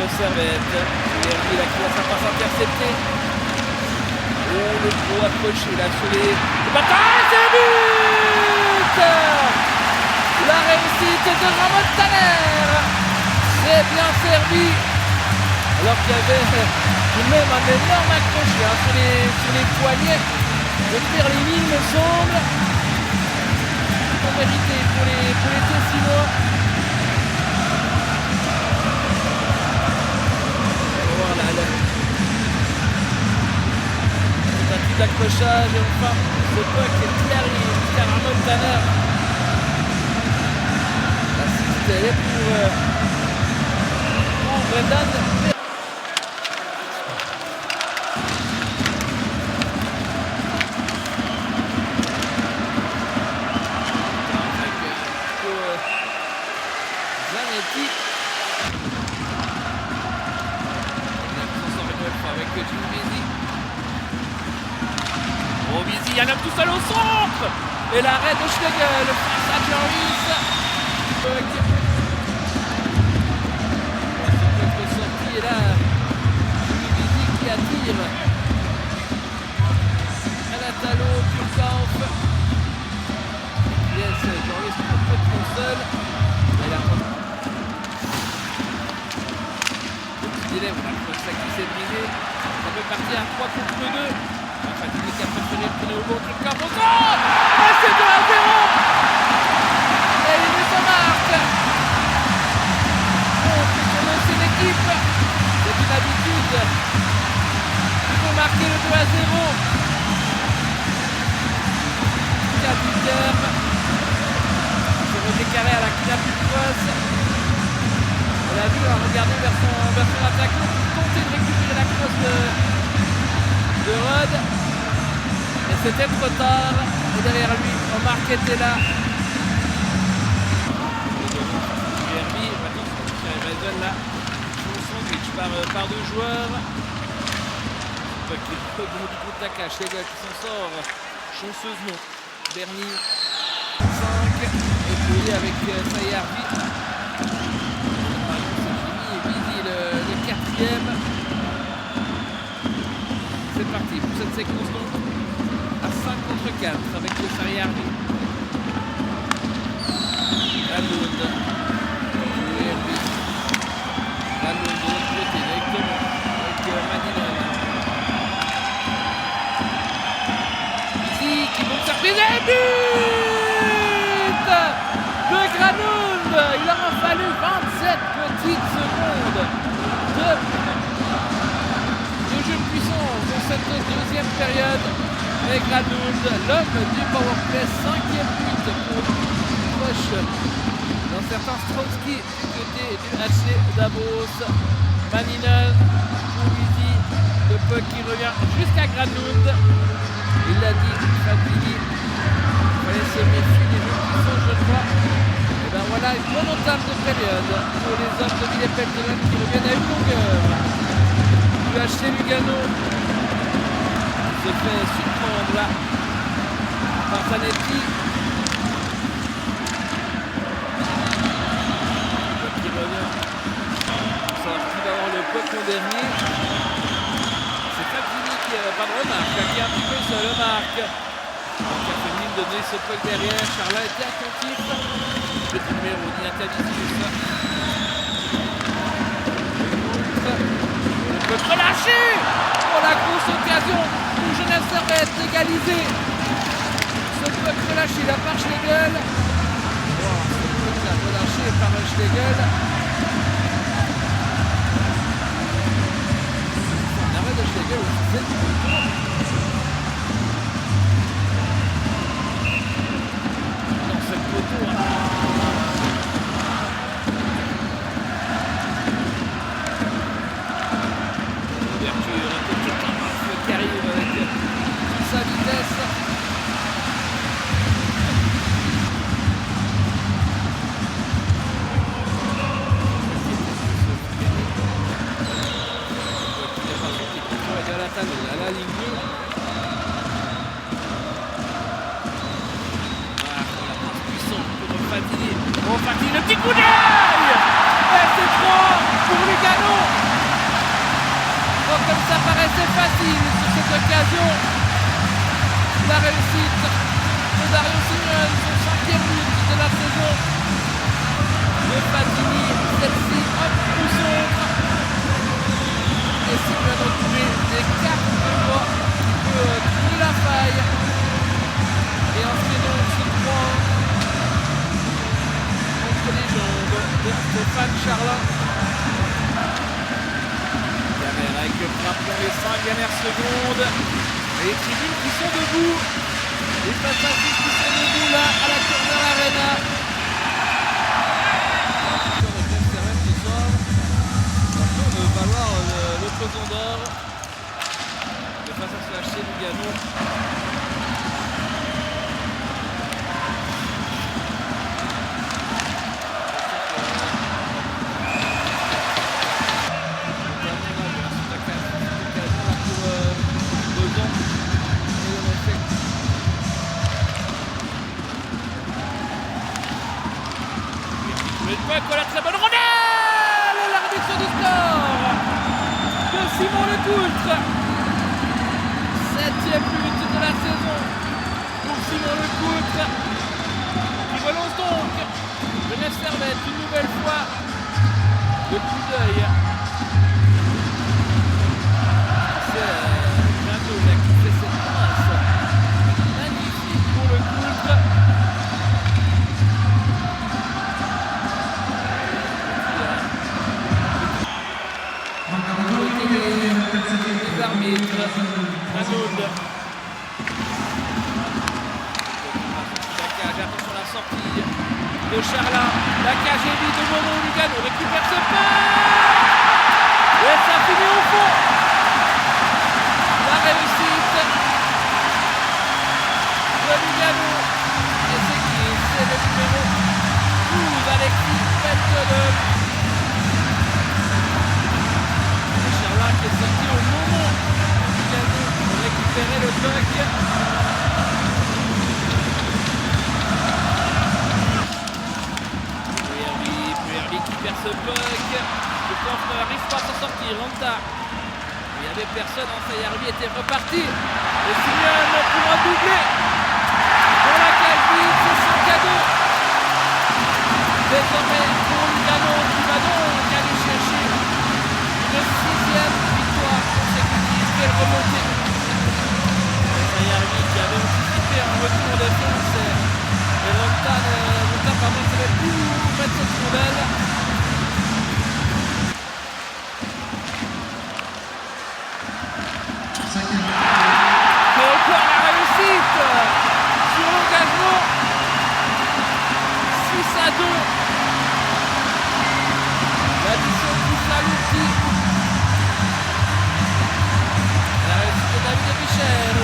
Servette. Herby là qui va sa passe interceptée. Oh, le gros approché là sur les batailles, c'est le but. La réussite de Ramon Tanner. C'est bien servi. Alors qu'il y avait tout de même un énorme accroché sur les poignets de Perlini, il me semble. Pour mériter pour les Tessinois. Voilà, un petit accrochage et enfin ce puck qui arrive jusqu'à Ramon Tanner. L'assist elle est pour Brendan. Zanetti. Avec Jim Bizi. Oh, Bizi, il y en a tout seul au centre. Et l'arrêt de Schlegel face à Jarvis. C'est sorti et là, Jim Bizi qui attire. Anatalo, Kurkauf. Yes, Jarvis complètement seul. Et là, on a ça qui s'est brisé. Ça peut partir à 3 contre 2. Enfin, il est capable de retourner au bon truc comme au centre. Et c'est 2-0. Et il met sa marque. On fait commencer l'équipe. C'est une habitude. Il faut marquer le 2-0. 4 terme. C'est Roger Carré à la Kinapupoise. On a vu à regarder vers son attaquant pour tenter de récupérer la crosse de Rod. Mais c'était trop tard. Et derrière lui, Omar qui était là. Herby, maintenant c'est Evason là. Son sandwich par deux joueurs. Le bon du contact à Schlegel qui s'en sort chanceusement. Bernie 5. Et puis avec Sayarvi. C'est parti pour cette séquence donc à 5 contre 4 avec le Sayarvi. Lalonde. Lalonde de l'autre côté directement avec Maninon. Ici qui vont se faire plaisir. But de Granulund. Il aura fallu 27 petites secondes de jeu puissance dans cette deuxième période. Et Granulund, l'homme du powerplay, 5e but pour Proche. Dans certains Stronsky du côté du HC Davos. Maninon, Pouizy, le puck qui revient jusqu'à Granulund. Il l'a dit, Fabini. Il fallait se méfier des jeux puissants, je crois. Et ben voilà, une bonne entame de période pour les hommes de Villers-Peltonen qui reviennent à une longueur. Le HC Lugano se fait surprendre là par Zanetti. Qui revient. On savoir qui va avoir le puck en dernier. C'est Fabini qui n'a pas de remarque, qui est un petit peu seul, remarque. Donc il a fait mine de donner ce puck derrière. Charlin était attentif. Petit numéro d'Inatavicius. Le puck relâché pour la grosse occasion pour Genève Servette égalisé. Ce puck relâché là par Schlegel. Wow, ce puck là relâché par Schlegel. Un arrêt de Schlegel au 7 minutes. Dans cette photo. Qui arrive avec sa vitesse. À la ligne bleue. Voilà, la passe puissante pour Fatini. Oh, Fatini, le petit coup d'œil. Et c'est trop. pour Lugano. Donc comme ça paraissait facile sur cette occasion, la réussite de Dario Simeone, son 5e but de la saison. De Fatini, celle-ci hop ou sombre. Et Simeone a trouvé des cartes de voix qui peut trouver la faille. Et inscrit donc ce point entre les jambes de Stéphane Charlin. Gamel avec le frappe dans les 5 dernières secondes. Et les tribunes qui sont debout. Les passages qui sont debout là à la Turner Arena. Ce soir, on peut valoir le peloton d'or. Le passage lâché Lugano. La très bonne rondelle, l'arbitre du score de Simon Lecoultre. 7e but de la saison pour Simon Lecoultre, qui relance donc le 9 Servette une nouvelle fois. Le coup d'œil, c'est bientôt qui fait cette passe magnifique pour Lecoultre. Les arbitres, Manoud. Lacage, attention à la sortie de Charlin. Lacage est mis de Mono, Lugano récupère ce pas. Et ça finit au fond. La réussite de Lugano. Et c'est qui? C'est le numéro 12, Alexis Penteleux. Qui est sorti au moment pour récupérer le puck. Puerby qui perd ce puck. Le camp n'arrive pas à s'en sortir. Lanta. Il n'y avait personne. Sayarvi était reparti. Et Simeone pour un doublé. Pour la cage vide, c'est 5-2. Désormais pour Lugano qui va donc aller chercher le 6e victoire consécutive. Quelle remontée. Sayarvi qui avait anticipé un retour de défense. Et Lonta pardon, ne savait plus où mettre cette rondelle. Et encore la réussite sur l'engagement. 6-2. L'addition pousse à l'outil. La réussite de David Michel.